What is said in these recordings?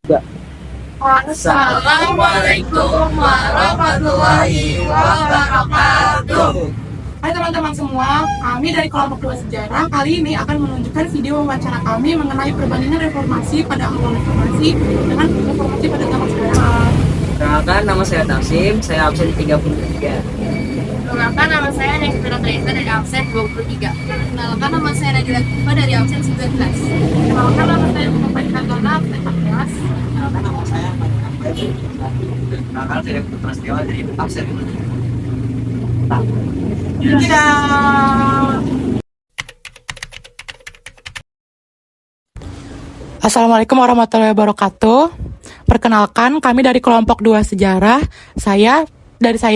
Assalamualaikum warahmatullahi wabarakatuh. Hai teman-teman semua, kami dari kelompok 2 sejarah kali ini akan menunjukkan video wawancara kami mengenai perbandingan reformasi pada awal reformasi dengan reformasi pada zaman sekarang. Perkenalkan, nama saya Tasim, saya absen 33. Perkenalkan, nama saya Nekvira Teresa dari absen 23. Perkenalkan, nama saya Nadila Kifa dari absen 19. Perkenalkan, nama saya Muhammad Kantona, absen 14. Perkenalkan, saya Putra Setiawan dari absen 5. Assalamualaikum warahmatullahi wabarakatuh. Perkenalkan, kami dari kelompok 2 sejarah. Saya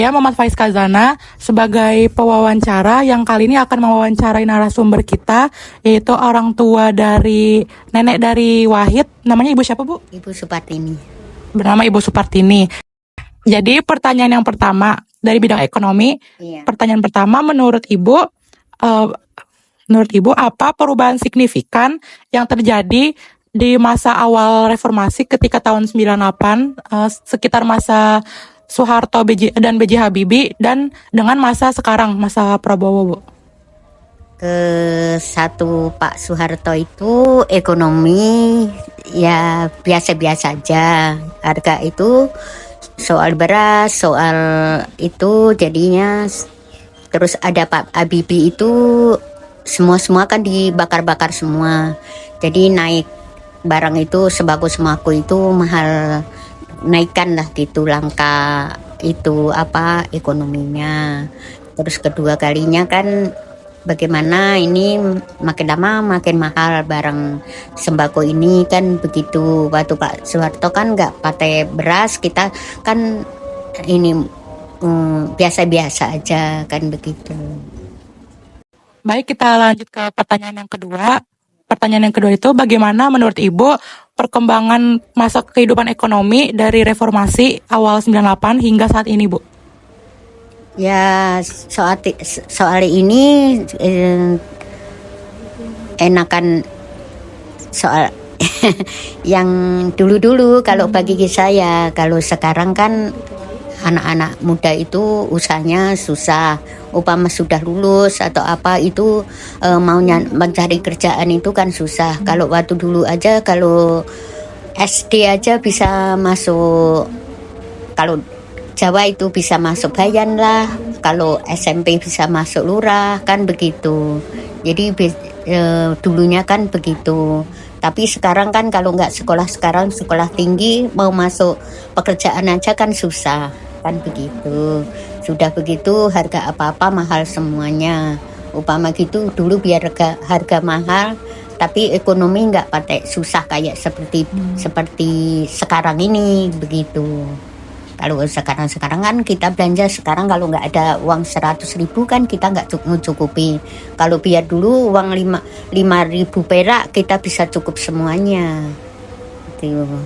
Muhammad Faiz Kazana sebagai pewawancara yang kali ini akan mewawancarai narasumber kita, yaitu orang tua dari nenek dari Wahid. Namanya Ibu siapa, Bu? Ibu Supartini. Bernama Ibu Supartini. Jadi pertanyaan yang pertama dari bidang ekonomi. Iya. Pertanyaan pertama, menurut Ibu apa perubahan signifikan yang terjadi di masa awal reformasi ketika tahun 98, sekitar masa Soeharto dan B.J. Habibie, dan dengan masa sekarang, masa Prabowo, Bu? Satu, Pak Soeharto itu ekonomi ya biasa-biasa aja. Harga itu soal beras, soal itu jadinya. Terus ada Pak Habibie itu semua kan dibakar-bakar semua. Jadi naik barang itu sembako itu mahal, naikkan lah gitu, langka itu ekonominya. Terus kedua kalinya kan bagaimana ini makin lama makin mahal barang sembako ini kan begitu. Waktu Pak Soeharto kan nggak pakai beras, kita kan ini biasa-biasa aja kan begitu. Baik, kita lanjut ke pertanyaan yang kedua. Pertanyaan yang kedua itu, bagaimana menurut Ibu perkembangan masa kehidupan ekonomi dari reformasi awal 98 hingga saat ini, Bu? Ya, soal ini enakan soal yang dulu-dulu kalau bagi saya. Kalau sekarang kan anak-anak muda itu usahanya susah. Upama sudah lulus atau apa itu mau mencari kerjaan itu kan susah. Kalau waktu dulu aja, kalau SD aja bisa masuk, kalau Jawa itu bisa masuk Bayan lah, kalau SMP bisa masuk Lurah kan begitu. Jadi dulunya kan begitu. Tapi sekarang kan kalau nggak sekarang sekolah tinggi mau masuk pekerjaan aja kan susah kan begitu. Sudah begitu harga apa-apa mahal semuanya. Upama gitu dulu biar harga mahal tapi ekonomi nggak pakai susah kayak seperti sekarang ini begitu. Kalau sekarang kan kita belanja sekarang, kalau nggak ada uang 100.000 kan kita nggak mencukupi. Kalau biar dulu uang 5.000 perak kita bisa cukup semuanya.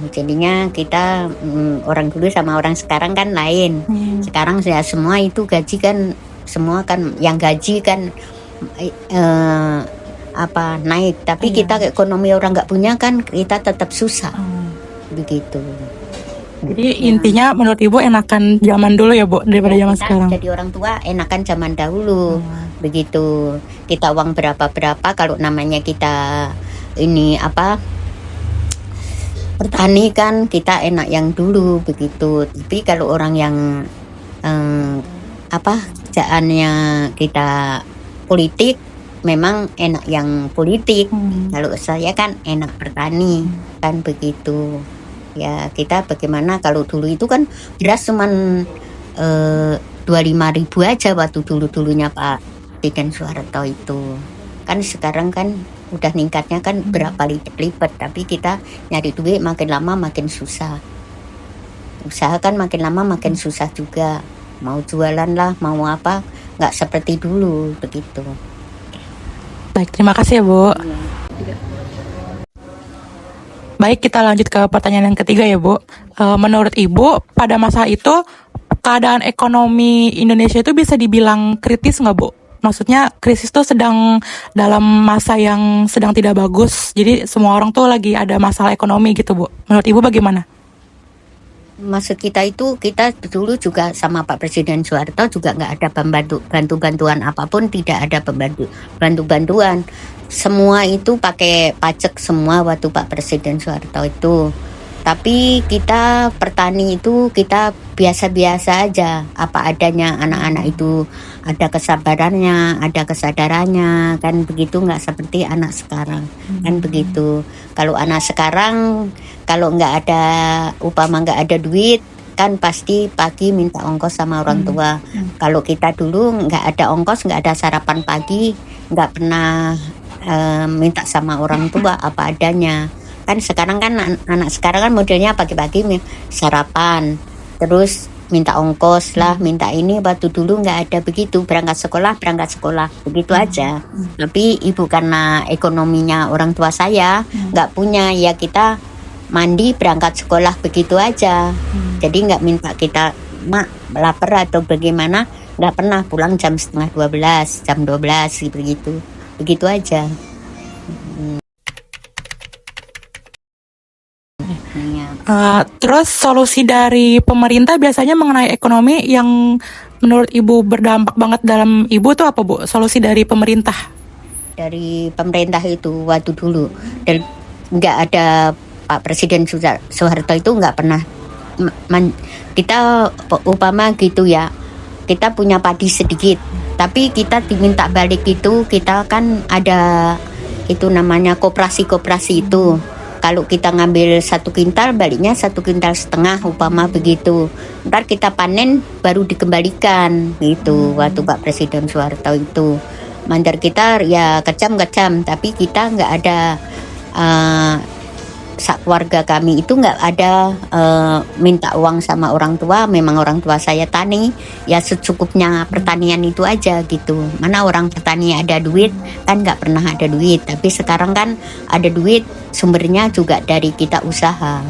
Jadinya kita orang dulu sama orang sekarang kan lain. Sekarang ya semua itu gaji kan, semua kan yang gaji kan naik. Tapi kita ekonomi orang nggak punya kan kita tetap susah. Begitu. Jadi intinya menurut Ibu enakan zaman dulu ya, Bu, daripada zaman sekarang? Jadi orang tua enakan zaman dahulu. Begitu. Kita uang berapa kalau namanya kita ini bertani kan kita enak yang dulu begitu. Tapi kalau orang yang kerjaannya kita politik, memang enak yang politik. Kalau saya kan enak bertani kan begitu. Ya kita bagaimana, kalau dulu itu kan beras cuman 25.000 aja waktu dulunya Pak Presiden Soeharto itu. Kan sekarang kan udah ningkatnya kan berapa lipat, tapi kita nyari duit makin lama makin susah. Usaha kan makin lama makin susah juga. Mau jualan lah, mau apa, nggak seperti dulu begitu. Baik, terima kasih ya, Bu. Baik, kita lanjut ke pertanyaan yang ketiga ya, Bu. Menurut Ibu, pada masa itu keadaan ekonomi Indonesia itu bisa dibilang kritis nggak, Bu? maksudnya krisis tuh sedang dalam masa yang sedang tidak bagus. Jadi semua orang tuh lagi ada masalah ekonomi gitu, Bu. Menurut Ibu bagaimana? Maksud kita itu, kita dulu juga sama Pak Presiden Soeharto juga nggak ada bantuan apapun, tidak ada bantuan. Semua itu pakai pajak semua waktu Pak Presiden Soeharto itu. Tapi kita petani itu kita biasa-biasa aja, apa adanya. Anak-anak itu ada kesabarannya, ada kesadarannya, kan begitu, nggak seperti anak sekarang, kan begitu. Kalau anak sekarang, kalau nggak ada, nggak ada duit, kan pasti pagi minta ongkos sama orang tua. Kalau kita dulu nggak ada ongkos, nggak ada sarapan pagi, nggak pernah minta sama orang tua, apa adanya. Kan sekarang kan anak sekarang kan modelnya pagi-pagi sarapan, terus minta ongkos lah, minta ini. Waktu dulu nggak ada begitu, berangkat sekolah begitu aja. Tapi ibu karena ekonominya orang tua saya nggak punya, ya kita mandi berangkat sekolah begitu aja. Jadi nggak minta kita, mak lapar atau bagaimana, nggak pernah. Pulang jam setengah 12, jam 12 begitu aja. Terus solusi dari pemerintah biasanya mengenai ekonomi yang menurut Ibu berdampak banget dalam Ibu tuh apa, Bu? Solusi dari pemerintah? Dari pemerintah itu waktu dulu, dan nggak ada Pak Presiden Soeharto itu nggak pernah kita upama gitu ya, kita punya padi sedikit tapi kita diminta balik itu, kita kan ada itu namanya koperasi itu. Kalau kita ngambil 1 kintal, baliknya 1,5 kintal upama begitu. Ntar kita panen baru dikembalikan gitu. Waktu Pak Presiden Soeharto itu mandar kita ya kejam, tapi kita nggak ada keluarga kami itu nggak ada minta uang sama orang tua. Memang orang tua saya tani, ya secukupnya pertanian itu aja gitu. Mana orang petani ada duit, kan nggak pernah ada duit. Tapi sekarang kan ada duit, sumbernya juga dari kita usaha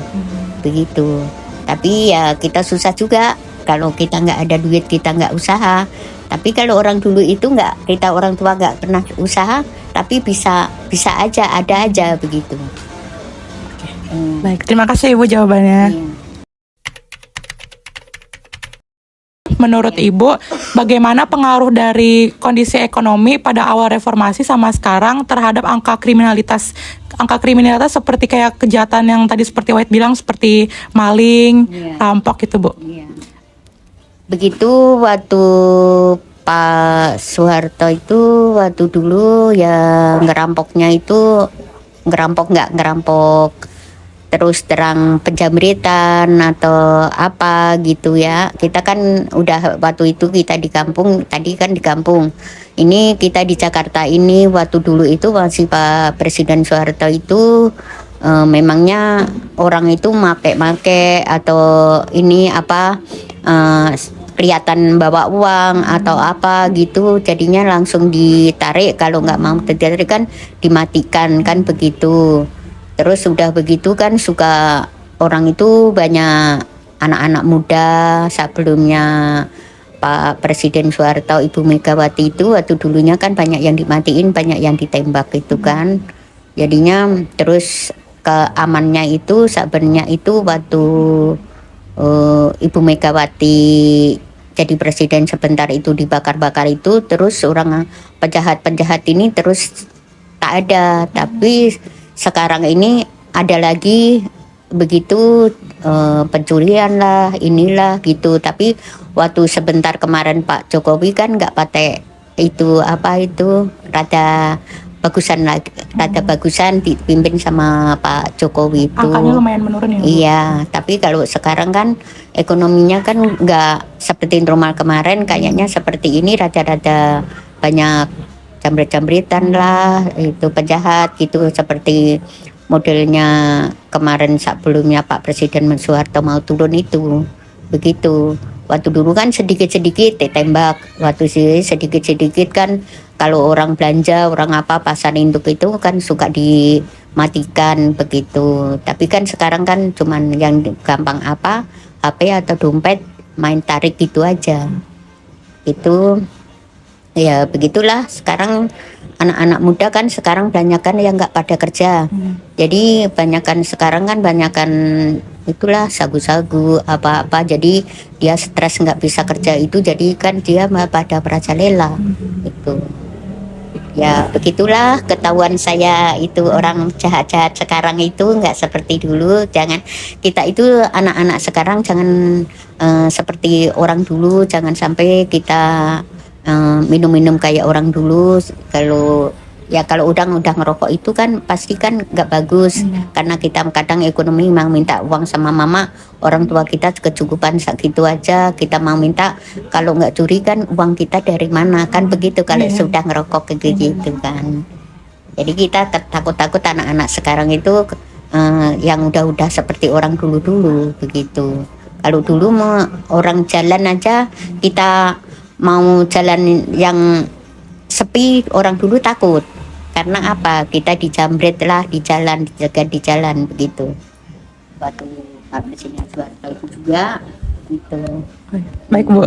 begitu. Tapi ya kita susah juga kalau kita nggak ada duit, kita nggak usaha. Tapi kalau orang dulu itu nggak, kita orang tua nggak pernah usaha, tapi bisa aja, ada aja begitu. Baik, terima kasih Ibu jawabannya. Menurut Ibu, bagaimana pengaruh dari kondisi ekonomi pada awal reformasi sama sekarang terhadap angka kriminalitas? Angka kriminalitas seperti kayak kejahatan yang tadi seperti White bilang, seperti maling, rampok gitu, Bu. Begitu waktu Pak Soeharto itu, waktu dulu ya ngerampoknya itu, ngerampok terus terang penjamretan atau apa gitu ya. Kita kan udah waktu itu kita di kampung, tadi kan di kampung. Ini kita di Jakarta ini waktu dulu itu masih Pak Presiden Soeharto itu memangnya orang itu make atau ini apa kelihatan bawa uang atau apa gitu, jadinya langsung ditarik. Kalau nggak mau ditarik kan dimatikan, kan begitu. Terus sudah begitu kan suka orang itu banyak anak-anak muda sebelumnya Pak Presiden Soeharto, Ibu Megawati itu waktu dulunya kan banyak yang dimatiin, banyak yang ditembak itu kan. Jadinya terus keamannya itu sebenarnya itu waktu Ibu Megawati jadi presiden sebentar itu dibakar-bakar itu, terus orang penjahat ini terus tak ada. Tapi sekarang ini ada lagi begitu pencurian lah, inilah gitu. Tapi waktu sebentar kemarin Pak Jokowi kan nggak pakai itu apa itu rada bagusan dipimpin sama Pak Jokowi itu. Angkanya lumayan menurun ya, Bu? Iya, tapi kalau sekarang kan ekonominya kan nggak seperti normal kemarin, kayaknya seperti ini rada-rada banyak jambret-jambretan lah, itu penjahat gitu, seperti modelnya kemarin sebelumnya Pak Presiden Soeharto mau turun itu begitu. Waktu dulu kan sedikit-sedikit ditembak, waktu sedikit-sedikit kan kalau orang belanja, orang apa pasar induk itu kan suka dimatikan begitu. Tapi kan sekarang kan cuman yang gampang apa HP atau dompet main tarik gitu aja. Itu Ya begitulah sekarang anak-anak muda kan sekarang banyakan yang nggak pada kerja. Jadi banyakan sekarang kan banyakan itulah sagu-sagu apa-apa. Jadi dia stres nggak bisa kerja itu jadi kan dia malah pada merajalela itu. Ya begitulah ketahuan saya itu orang jahat-jahat sekarang itu nggak seperti dulu. Jangan kita itu anak-anak sekarang jangan seperti orang dulu. Jangan sampai kita minum-minum kayak orang dulu. Kalau udah ngerokok itu kan pasti kan nggak bagus karena kita kadang ekonomi mau minta uang sama mama, orang tua kita kecukupan segitu aja, kita mau minta kalau nggak curi kan uang kita dari mana kan begitu kalau sudah ngerokok kayak gitu kan. Jadi kita takut-takut anak-anak sekarang itu yang udah seperti orang dulu-dulu begitu. Kalau dulu mau orang jalan aja kita mau jalan yang sepi orang dulu takut karena apa kita dijambret lah di jalan dijaga di jalan begitu waktu sini Soeharto itu juga gitu. Baik Bu.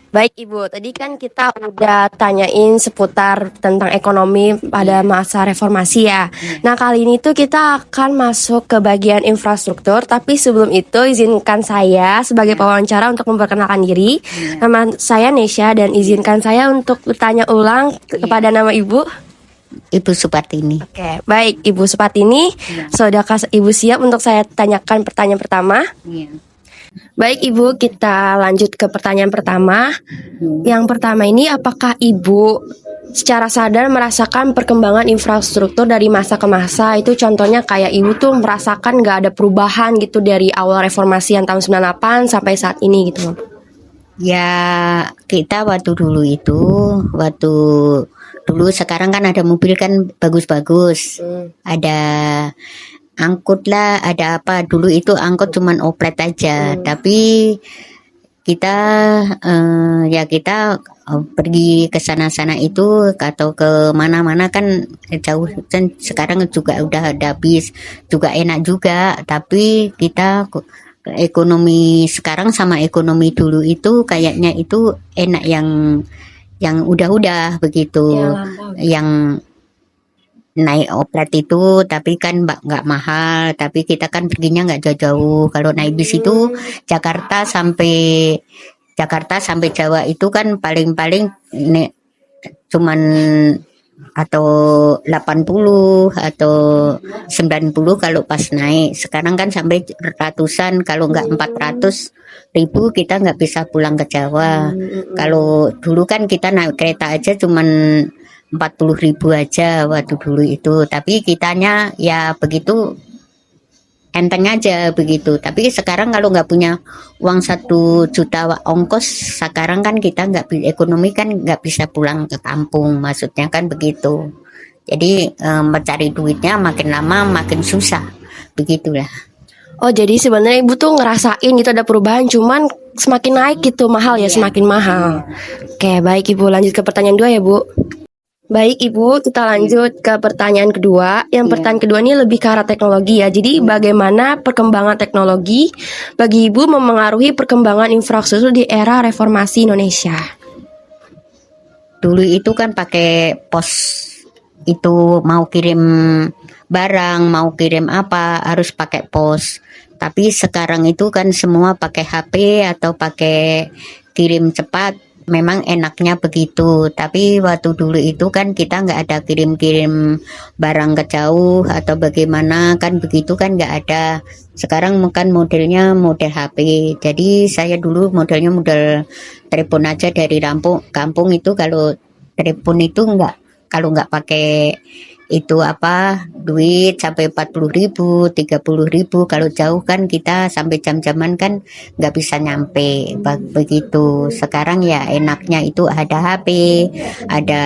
Baik Ibu, tadi kan kita udah tanyain seputar tentang ekonomi pada masa reformasi ya. Nah kali ini tuh kita akan masuk ke bagian infrastruktur, tapi sebelum itu izinkan saya sebagai pewawancara untuk memperkenalkan diri. Nama saya Nesya dan izinkan saya untuk bertanya ulang kepada nama Ibu. Ibu Supartini. Oke, baik Ibu Supartini, saudara Ibu siap untuk saya tanyakan pertanyaan pertama? Baik Ibu, kita lanjut ke pertanyaan pertama. Yang pertama ini, apakah Ibu secara sadar merasakan perkembangan infrastruktur dari masa ke masa? Itu contohnya kayak Ibu tuh merasakan gak ada perubahan gitu dari awal reformasi yang tahun 98 sampai saat ini gitu. Ya kita waktu dulu sekarang kan ada mobil kan bagus-bagus, ada angkut lah, ada apa dulu itu angkut cuman oplet aja, tapi kita kita pergi ke sana-sana itu atau ke mana-mana kan jauh kan sekarang juga udah ada bis juga enak juga, tapi kita ekonomi sekarang sama ekonomi dulu itu kayaknya itu enak yang udah begitu, yang naik oplet itu tapi kan nggak mahal, tapi kita kan perginya nggak jauh-jauh. Kalau naik bis itu Jakarta sampai Jawa itu kan paling-paling cuman atau 80 atau 90 kalau pas naik. Sekarang kan sampai ratusan, kalau nggak 400.000 kita nggak bisa pulang ke Jawa. Kalau dulu kan kita naik kereta aja cuman 40.000 aja waktu dulu itu, tapi kitanya ya begitu enteng aja begitu. Tapi sekarang kalau nggak punya uang 1 juta ongkos, sekarang kan kita nggak, ekonomi kan nggak bisa pulang ke kampung, maksudnya kan begitu. Jadi mencari duitnya makin lama makin susah, begitulah. Oh jadi sebenarnya Ibu tuh ngerasain gitu ada perubahan, cuman semakin naik gitu mahal ya, semakin mahal. Oke baik Ibu, lanjut ke pertanyaan 2 ya Bu. Baik Ibu, kita lanjut ke pertanyaan kedua. Yang pertanyaan kedua ini lebih ke arah teknologi ya. Jadi bagaimana perkembangan teknologi bagi Ibu memengaruhi perkembangan infrastruktur di era reformasi Indonesia? Dulu itu kan pakai pos, itu mau kirim barang, mau kirim apa harus pakai pos. Tapi sekarang itu kan semua pakai HP atau pakai kirim cepat. Memang enaknya begitu, tapi waktu dulu itu kan kita nggak ada kirim-kirim barang ke jauh atau bagaimana kan begitu kan nggak ada. Sekarang mungkin modelnya model HP, jadi saya dulu modelnya model telepon aja dari kampung itu. Kalau telepon itu kalau nggak pakai itu apa duit sampai 40.000 30.000, kalau jauh kan kita sampai jam-jaman kan nggak bisa nyampe begitu. Sekarang ya enaknya itu ada HP, ada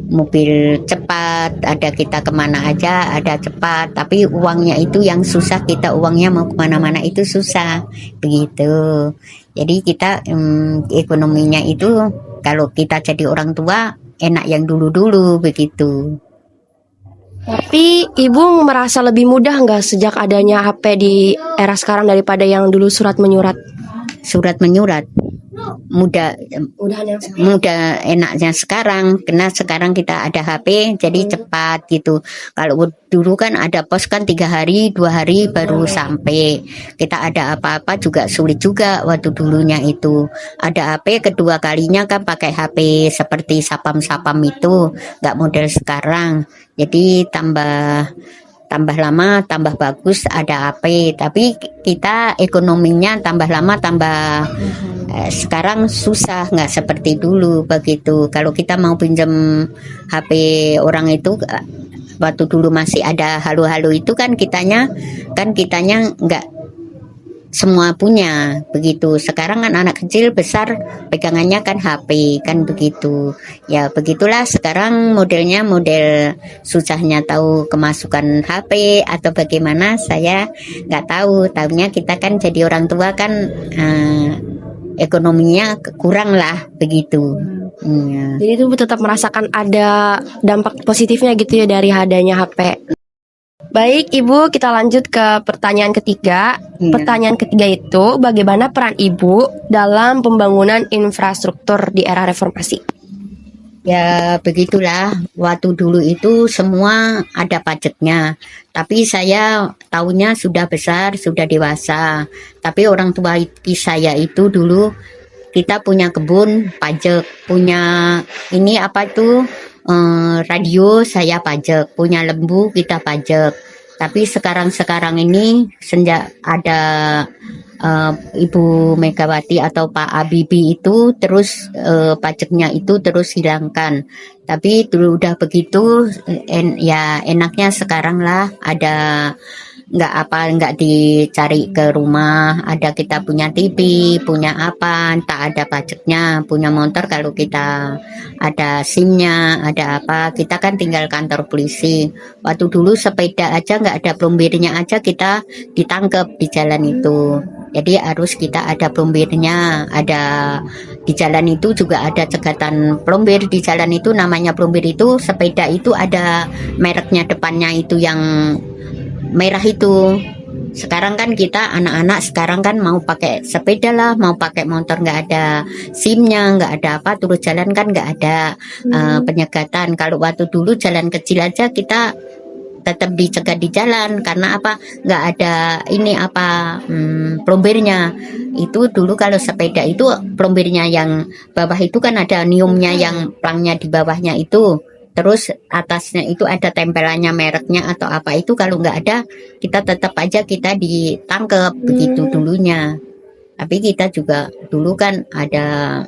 mobil cepat, ada kita kemana aja ada cepat, tapi uangnya itu yang susah, kita uangnya mau kemana-mana itu susah begitu. Jadi kita ekonominya itu kalau kita jadi orang tua enak yang dulu-dulu begitu. Tapi Ibu merasa lebih mudah nggak sejak adanya HP di era sekarang daripada yang dulu surat menyurat? Surat menyurat mudah mudah enaknya sekarang, karena sekarang kita ada HP jadi cepat gitu. Kalau dulu kan ada pos kan 3 hari 2 hari baru sampai, kita ada apa-apa juga sulit juga waktu dulunya itu. Ada HP kedua kalinya kan pakai HP seperti sapam-sapam itu, nggak model sekarang, jadi tambah lama tambah bagus ada HP, tapi kita ekonominya tambah lama tambah sekarang susah, nggak seperti dulu begitu. Kalau kita mau pinjam HP orang itu waktu dulu masih ada halo-halo itu kan kitanya nggak semua punya begitu. Sekarang kan anak kecil besar pegangannya kan HP kan begitu. Ya begitulah sekarang modelnya, model susahnya tahu kemasukan HP atau bagaimana saya nggak tahu. Tahunya kita kan jadi orang tua kan ekonominya kurang lah begitu. Ya. Jadi itu tetap merasakan ada dampak positifnya gitu ya dari adanya HP. Baik Ibu, kita lanjut ke pertanyaan ketiga. Iya. Pertanyaan ketiga itu, bagaimana peran Ibu dalam pembangunan infrastruktur di era reformasi? Ya begitulah, waktu dulu itu semua ada pajaknya. Tapi saya tahunya sudah besar, sudah dewasa. Tapi orang tua saya itu dulu kita punya kebun pajak, punya ini apa itu radio saya pajak, punya lembu kita pajak. Tapi sekarang ini sejak ada Ibu Megawati atau Pak Habibie itu terus pajaknya itu terus hilangkan. Tapi dulu udah begitu ya enaknya sekarang lah ada nggak dicari ke rumah, ada kita punya TV, punya apa, tak ada pajaknya, punya motor kalau kita ada SIM-nya, ada apa, kita kan tinggal kantor polisi. Waktu dulu sepeda aja nggak ada plombirnya aja kita ditangkap di jalan itu. Jadi harus kita ada plombirnya, ada di jalan itu juga ada cegatan plombir di jalan itu, namanya plombir itu sepeda itu ada mereknya depannya itu yang merah itu. Sekarang kan kita anak-anak sekarang kan mau pakai sepeda lah, mau pakai motor nggak ada SIM-nya, nggak ada apa, turun jalan kan nggak ada penyekatan. Kalau waktu dulu jalan kecil aja kita tetap dicegat di jalan karena apa, nggak ada ini apa plombirnya. Itu dulu kalau sepeda itu plombirnya yang bawah itu kan ada niumnya yang plangnya di bawahnya itu. Terus atasnya itu ada tempelannya mereknya atau apa itu, kalau nggak ada kita tetap aja kita ditangkap begitu dulunya. Tapi kita juga dulu kan ada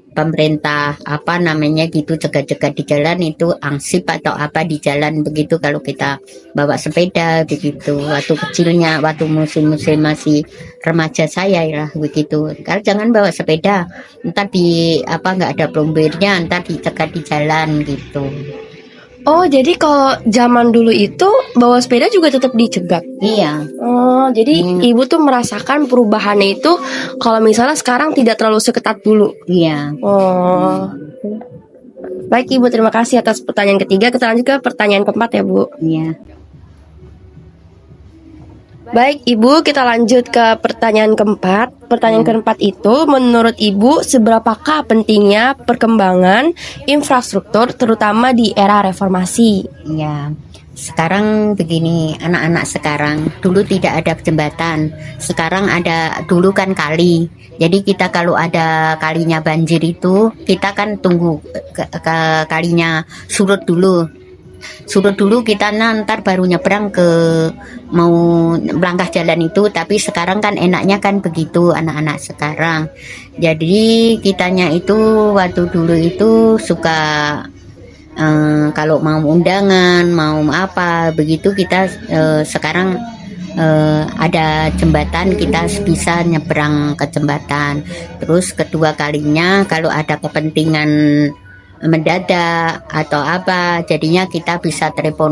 pemerintah apa namanya gitu cegat-cegat di jalan itu angsip atau apa di jalan begitu kalau kita bawa sepeda begitu. Waktu kecilnya waktu musim-musim masih remaja saya lah begitu. Kalau jangan bawa sepeda, ntar di apa nggak ada plombirnya, ntar dicegat di jalan gitu. Oh, jadi kalau zaman dulu itu bawa sepeda juga tetap dicegat. Iya. Oh, jadi Ibu tuh merasakan perubahannya itu kalau misalnya sekarang tidak terlalu seketat dulu. Iya. Oh. Baik Ibu, terima kasih atas pertanyaan ketiga. Kita lanjut ke pertanyaan keempat ya Bu. Iya. Baik Ibu, kita lanjut ke pertanyaan keempat. Pertanyaan keempat itu, menurut Ibu seberapakah pentingnya perkembangan infrastruktur terutama di era reformasi? Iya. Sekarang begini, anak-anak sekarang dulu tidak ada jembatan, sekarang ada, dulu kan kali. Jadi kita kalau ada kalinya banjir itu kita kan tunggu ke kalinya surut dulu. Surut dulu kita ntar baru nyebrang ke mau melangkah jalan itu. Tapi sekarang kan enaknya kan begitu anak-anak sekarang. Jadi kitanya itu waktu dulu itu suka kalau mau undangan mau apa begitu kita sekarang ada jembatan kita bisa nyebrang ke jembatan. Terus kedua kalinya kalau ada kepentingan mendadak atau apa, jadinya kita bisa telepon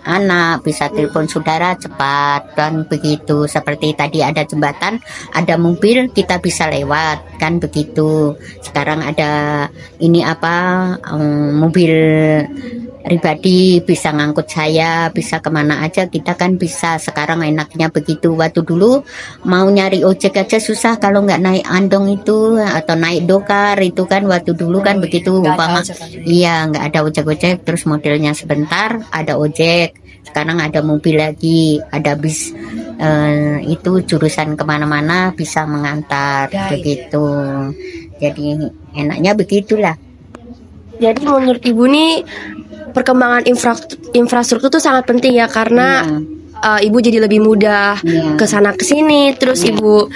anak, bisa telepon saudara cepat dan begitu. Seperti tadi ada jembatan, ada mobil kita bisa lewat kan begitu. Sekarang ada ini apa mobil pribadi, bisa ngangkut saya, bisa kemana aja. Kita kan bisa sekarang enaknya begitu. Waktu dulu mau nyari ojek aja susah kalau nggak naik andong itu atau naik dokar itu kan waktu dulu kan begitu. Umpama iya nggak ada ojek-ojek, terus modelnya sebentar ada ojek. Sekarang ada mobil lagi, ada bis itu jurusan kemana-mana bisa mengantar begitu. Jadi enaknya begitulah. Jadi menurut Ibu nih perkembangan infrastruktur itu sangat penting ya karena Ibu jadi lebih mudah ke sana ke sini, terus Ibu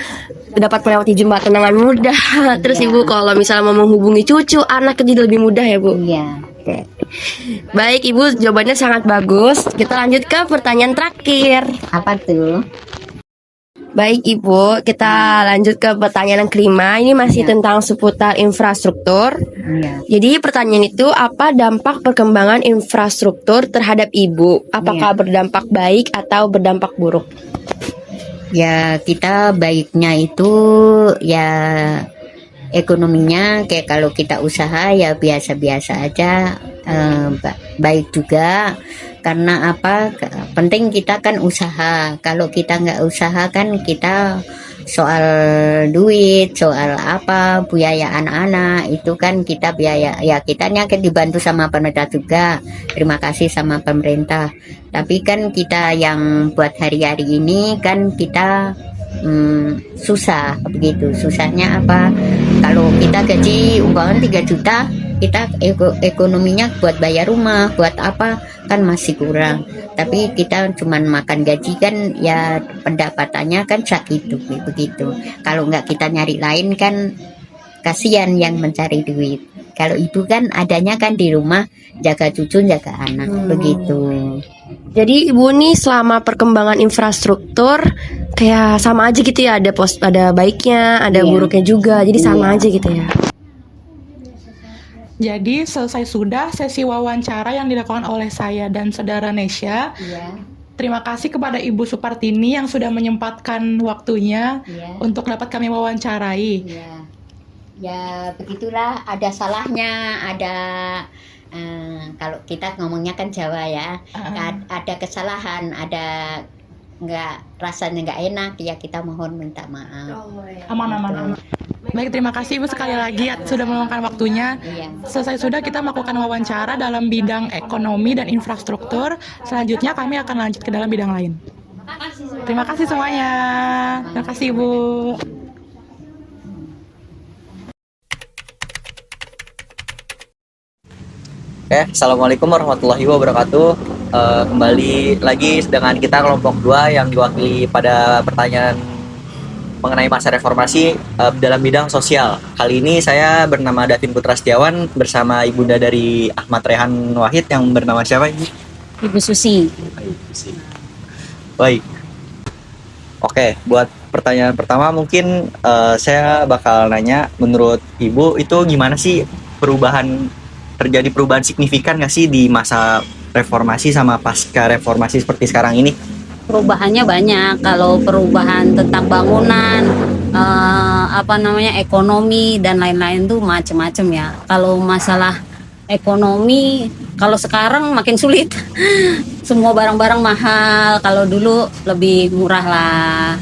dapat melewati jembatan dengan mudah. Terus Ibu kalau misalnya mau menghubungi cucu, anak jadi lebih mudah ya, Bu. Iya. Baik, Ibu, jawabannya sangat bagus. Kita lanjut ke pertanyaan terakhir. Apa tuh? Baik, Ibu, kita lanjut ke pertanyaan yang kelima. Ini masih tentang seputar infrastruktur. Iya. Jadi pertanyaan itu, apa dampak perkembangan infrastruktur terhadap Ibu? Apakah berdampak baik atau berdampak buruk? Ya kita baiknya itu ya ekonominya kayak kalau kita usaha ya biasa-biasa aja, baik juga karena apa penting kita kan usaha. Kalau kita nggak usaha kan kita soal duit, soal apa biaya anak-anak itu kan kita biaya ya kitanya kan dibantu sama pemerintah juga, terima kasih sama pemerintah. Tapi kan kita yang buat hari-hari ini kan kita susah begitu. Susahnya apa? Kalau kita gaji umpamanya 3 juta, kita ekonominya buat bayar rumah, buat apa kan masih kurang. Tapi kita cuman makan gaji kan ya pendapatannya kan segitu begitu. Kalau nggak kita nyari lain kan kasihan yang mencari duit. Kalau ibu kan adanya kan di rumah jaga cucu, jaga anak begitu. Jadi Ibu nih selama perkembangan infrastruktur kayak sama aja gitu ya, ada baiknya, ada buruknya juga. Jadi sama aja gitu ya. Jadi selesai sudah sesi wawancara yang dilakukan oleh saya dan saudara Nesya. Terima kasih kepada Ibu Supartini yang sudah menyempatkan waktunya untuk dapat kami wawancarai. Ya begitulah, ada salahnya, ada kalau kita ngomongnya kan Jawa ya, ada kesalahan, ada rasanya nggak enak ya kita mohon minta maaf. Aman. Baik, terima kasih Ibu sekali lagi sudah meluangkan waktunya. Selesai sudah kita melakukan wawancara dalam bidang ekonomi dan infrastruktur. Selanjutnya kami akan lanjut ke dalam bidang lain. Terima kasih semuanya. Terima kasih Ibu. Assalamualaikum warahmatullahi wabarakatuh. Kembali lagi dengan kita kelompok 2 yang diwakili pada pertanyaan mengenai masa reformasi dalam bidang sosial. Kali ini saya bernama Davin Putra Setiawan bersama ibunda dari Ahmad Rehan Wahid yang bernama siapa Ibu? Ibu Susi. Baik. Oke, buat pertanyaan pertama mungkin saya bakal nanya, menurut Ibu itu gimana sih terjadi perubahan signifikan nggak sih di masa reformasi sama pasca reformasi seperti sekarang ini? Perubahannya banyak. Kalau perubahan tentang bangunan, ekonomi dan lain-lain tuh macam-macam ya. Kalau masalah ekonomi, kalau sekarang makin sulit. Semua barang-barang mahal. Kalau dulu lebih murah lah.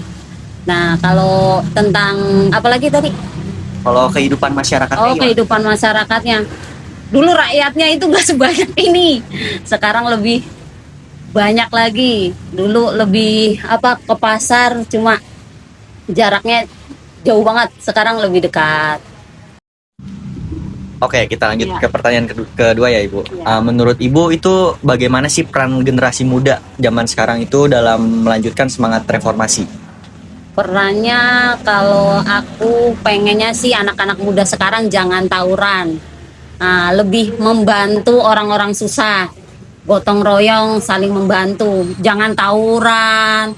Nah, kalau tentang apalagi tadi? Kalau kehidupan masyarakatnya gimana? Kehidupan masyarakatnya. Dulu rakyatnya itu gak sebanyak ini. Sekarang lebih banyak lagi. Dulu lebih ke pasar cuma jaraknya jauh banget. Sekarang lebih dekat. Oke, kita lanjut ke pertanyaan kedua ya Ibu. Menurut Ibu itu bagaimana sih peran generasi muda zaman sekarang itu dalam melanjutkan semangat reformasi? Perannya kalau aku pengennya sih anak-anak muda sekarang jangan tawuran. Lebih membantu orang-orang susah, gotong royong, saling membantu, jangan tawuran,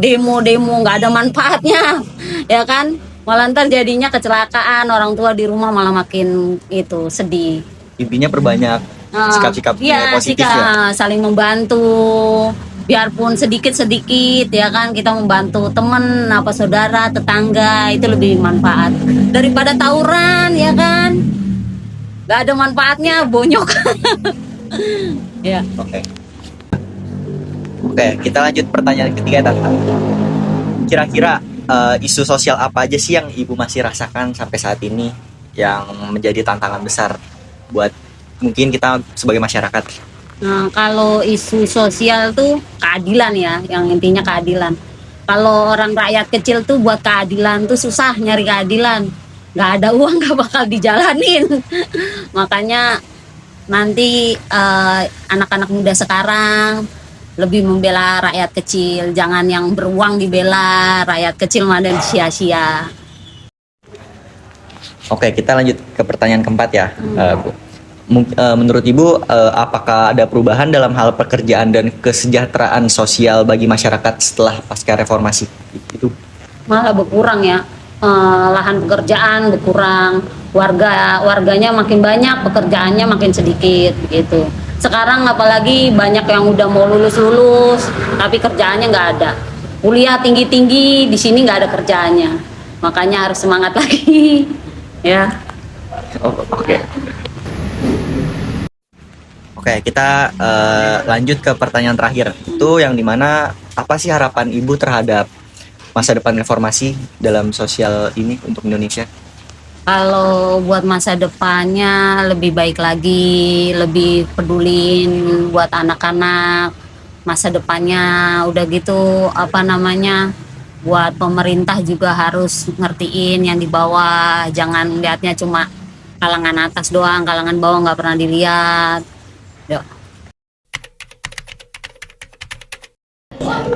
demo-demo nggak ada manfaatnya, ya kan? Malah ntar jadinya kecelakaan, orang tua di rumah malah makin itu sedih. Intinya perbanyak sikap-sikap positif ya. Saling membantu, biarpun sedikit-sedikit ya kan, kita membantu teman, saudara, tetangga, itu lebih manfaat daripada tawuran ya kan. nggak ada manfaatnya, bonyok. Ya. Oke. Oke, kita lanjut pertanyaan ketiga, Tante. Kira-kira isu sosial apa aja sih yang Ibu masih rasakan sampai saat ini yang menjadi tantangan besar buat mungkin kita sebagai masyarakat? Nah, kalau isu sosial tuh keadilan ya, yang intinya keadilan. Kalau orang rakyat kecil tuh buat keadilan tuh susah nyari keadilan. Nggak ada uang nggak bakal dijalanin. Makanya nanti anak-anak muda sekarang lebih membela rakyat kecil, jangan yang beruang dibela, rakyat kecil mah ada sia-sia. Oke, kita lanjut ke pertanyaan keempat ya, Bu. Menurut Ibu, apakah ada perubahan dalam hal pekerjaan dan kesejahteraan sosial bagi masyarakat setelah pasca reformasi itu? Malah berkurang ya. Lahan pekerjaan berkurang, warganya makin banyak, pekerjaannya makin sedikit gitu. Sekarang apalagi banyak yang udah mau lulus tapi kerjaannya nggak ada. Kuliah tinggi di sini nggak ada kerjaannya, makanya harus semangat lagi. Ya. Oke. Oke, kita lanjut ke pertanyaan terakhir. Itu yang dimana apa sih harapan Ibu terhadap masa depan reformasi dalam sosial ini untuk Indonesia? Kalau buat masa depannya lebih baik lagi, lebih pedulin buat anak-anak, masa depannya udah gitu buat pemerintah juga harus ngertiin yang di bawah, jangan lihatnya cuma kalangan atas doang, kalangan bawah nggak pernah dilihat. Yuk.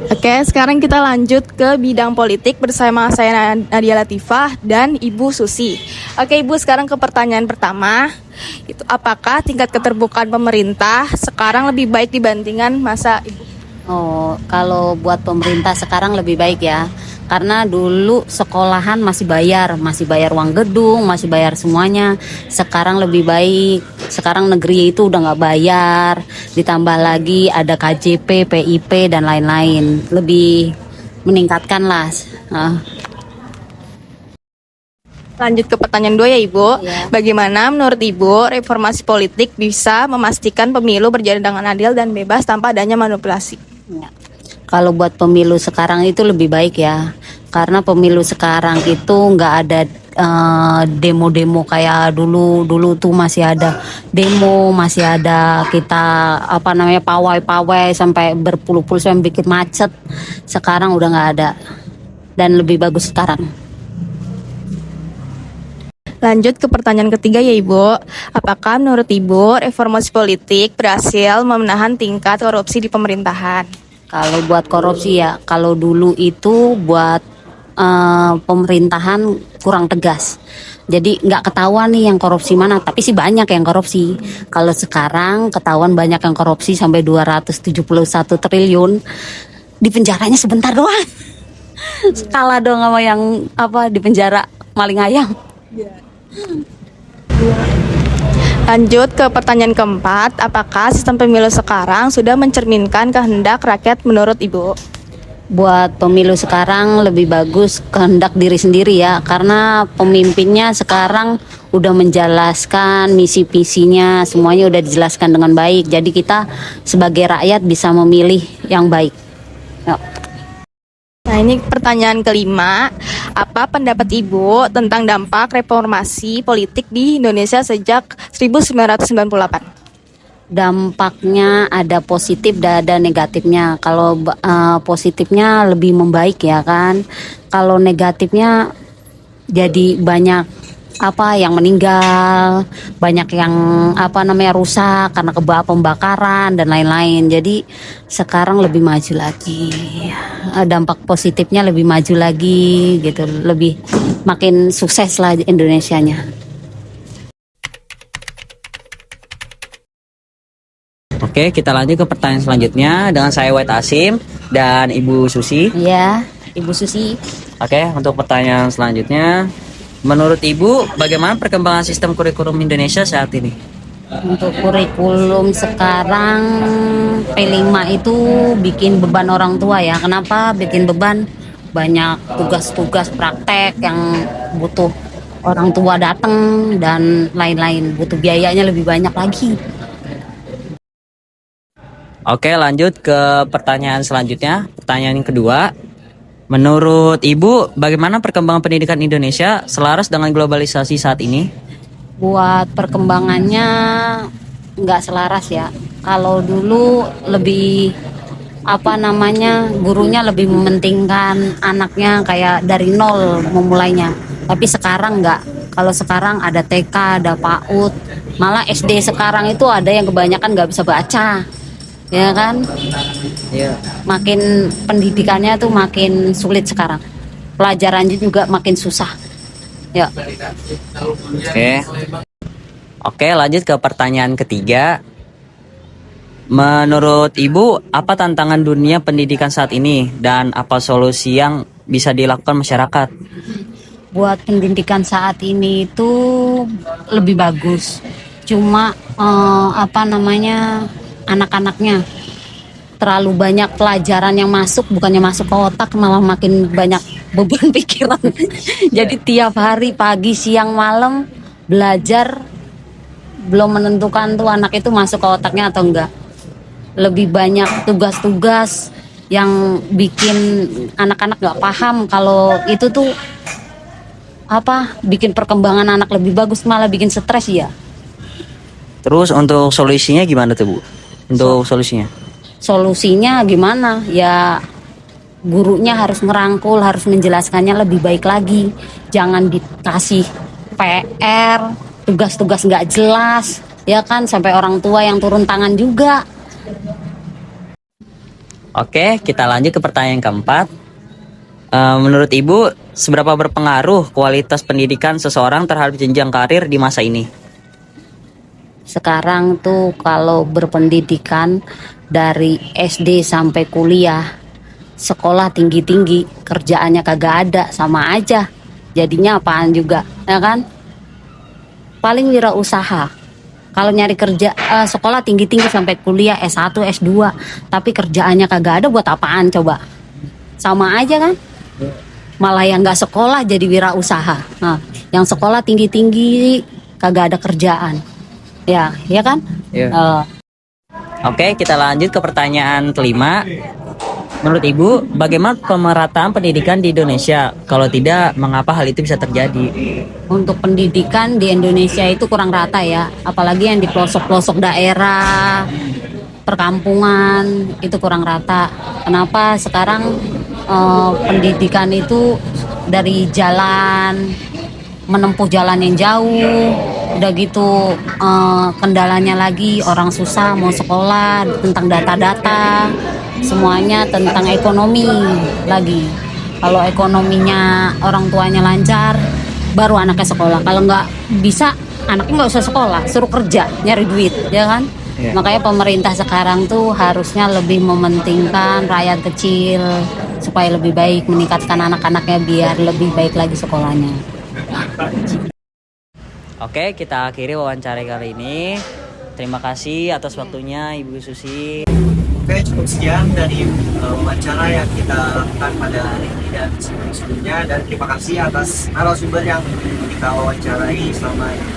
Oke, sekarang kita lanjut ke bidang politik bersama saya Nadia Latifah dan Ibu Susi. Oke, Ibu, sekarang ke pertanyaan pertama. Itu apakah tingkat keterbukaan pemerintah sekarang lebih baik dibandingkan masa Ibu? Oh, kalau buat pemerintah sekarang lebih baik ya. Karena dulu sekolahan masih bayar uang gedung, masih bayar semuanya. Sekarang lebih baik. Sekarang negeri itu udah nggak bayar, ditambah lagi ada KJP, PIP dan lain-lain. Lebih meningkatkan lah. Lanjut ke pertanyaan 2 ya, Ibu. Ya. Bagaimana menurut Ibu reformasi politik bisa memastikan pemilu berjalan dengan adil dan bebas tanpa adanya manipulasi? Ya. Kalau buat pemilu sekarang itu lebih baik ya, karena pemilu sekarang itu nggak ada demo-demo kayak dulu tuh masih ada demo, masih ada kita pawai sampai berpuluh-puluh sampai bikin macet. Sekarang udah nggak ada dan lebih bagus sekarang. Lanjut ke pertanyaan ketiga ya, Ibu. Apakah menurut Ibu reformasi politik berhasil memenahan tingkat korupsi di pemerintahan? Kalau buat korupsi ya, kalau dulu itu buat pemerintahan kurang tegas. Jadi nggak ketahuan nih yang korupsi mana, tapi sih banyak yang korupsi. Kalau sekarang ketahuan banyak yang korupsi sampai 271 triliun, di penjaranya sebentar doang. Skala dong sama yang di penjara maling ayam. Lanjut ke pertanyaan keempat, apakah sistem pemilu sekarang sudah mencerminkan kehendak rakyat menurut Ibu? Buat pemilu sekarang lebih bagus kehendak diri sendiri ya, karena pemimpinnya sekarang udah menjelaskan misi-visinya, semuanya udah dijelaskan dengan baik. Jadi kita sebagai rakyat bisa memilih yang baik. Yuk. Nah, ini pertanyaan kelima. Apa pendapat Ibu tentang dampak reformasi politik di Indonesia sejak 1998? Dampaknya ada positif dan ada negatifnya. Kalau positifnya lebih membaik ya kan. Kalau negatifnya jadi banyak yang meninggal, banyak yang rusak karena pembakaran dan lain-lain. Jadi sekarang lebih maju lagi. Dampak positifnya lebih maju lagi gitu, lebih makin sukses lah Indonesianya. Oke, kita lanjut ke pertanyaan selanjutnya dengan saya Wait Asim dan Ibu Susi. Iya, Ibu Susi. Oke, untuk pertanyaan selanjutnya, menurut Ibu bagaimana perkembangan sistem kurikulum Indonesia saat ini? Untuk kurikulum sekarang P5 itu bikin beban orang tua ya. Kenapa bikin beban? Banyak tugas-tugas praktek yang butuh orang tua datang dan lain-lain, butuh biayanya lebih banyak lagi. Oke, lanjut ke pertanyaan selanjutnya. Pertanyaan yang kedua. Menurut Ibu, bagaimana perkembangan pendidikan Indonesia selaras dengan globalisasi saat ini? Buat perkembangannya nggak selaras ya. Kalau dulu lebih gurunya lebih mementingkan anaknya kayak dari nol memulainya. Tapi sekarang nggak. Kalau sekarang ada TK, ada PAUD, malah SD sekarang itu ada yang kebanyakan nggak bisa baca, ya kan? Iya. Makin pendidikannya tuh makin sulit sekarang. Pelajarannya juga makin susah. Ya. Oke, lanjut ke pertanyaan ketiga. Menurut Ibu, apa tantangan dunia pendidikan saat ini dan apa solusi yang bisa dilakukan masyarakat? Buat pendidikan saat ini itu lebih bagus. Cuma anak-anaknya terlalu banyak pelajaran yang masuk, bukannya masuk ke otak malah makin banyak beban pikiran. Jadi tiap hari pagi, siang, malam belajar, belum menentukan tuh anak itu masuk ke otaknya atau enggak. Lebih banyak tugas-tugas yang bikin anak-anak nggak paham kalau itu tuh bikin perkembangan anak lebih bagus, malah bikin stres ya. Terus untuk solusinya gimana tuh Bu? Untuk solusinya Gimana ya, gurunya harus ngerangkul, harus menjelaskannya lebih baik lagi. Jangan dikasih PR, tugas-tugas nggak jelas, ya kan, sampai orang tua yang turun tangan juga. Oke, kita lanjut ke pertanyaan keempat. Menurut Ibu, seberapa berpengaruh kualitas pendidikan seseorang terhadap jenjang karir di masa ini? Sekarang tuh kalau berpendidikan dari SD sampai kuliah, sekolah tinggi-tinggi, kerjaannya kagak ada, sama aja. Jadinya apaan juga, ya kan? Paling wirausaha. Kalau nyari kerja, sekolah tinggi-tinggi sampai kuliah S1, S2, tapi kerjaannya kagak ada, buat apaan coba? Sama aja kan? Malah yang nggak sekolah jadi wirausaha. Nah, yang sekolah tinggi-tinggi kagak ada kerjaan. Ya kan? Iya. Oke, kita lanjut ke pertanyaan kelima. Menurut Ibu, bagaimana pemerataan pendidikan di Indonesia? Kalau tidak, mengapa hal itu bisa terjadi? Untuk pendidikan di Indonesia itu kurang rata ya, apalagi yang di pelosok-pelosok daerah, perkampungan, itu kurang rata. Kenapa sekarang pendidikan itu dari jalan, menempuh jalan yang jauh, udah gitu kendalanya lagi orang susah mau sekolah, tentang data-data, semuanya tentang ekonomi lagi. Kalau ekonominya orang tuanya lancar, baru anaknya sekolah. Kalau nggak bisa, anaknya nggak usah sekolah, suruh kerja, nyari duit, ya kan? Yeah. Makanya pemerintah sekarang tuh harusnya lebih mementingkan rakyat kecil supaya lebih baik, meningkatkan anak-anaknya biar lebih baik lagi sekolahnya. Oke, kita akhiri wawancara kali ini. Terima kasih atas waktunya Ibu Susi. Oke, cukup sekian dari wawancara yang kita lakukan pada hari ini dan sebelumnya, dan terima kasih atas narasumber yang kita wawancarai selama ini.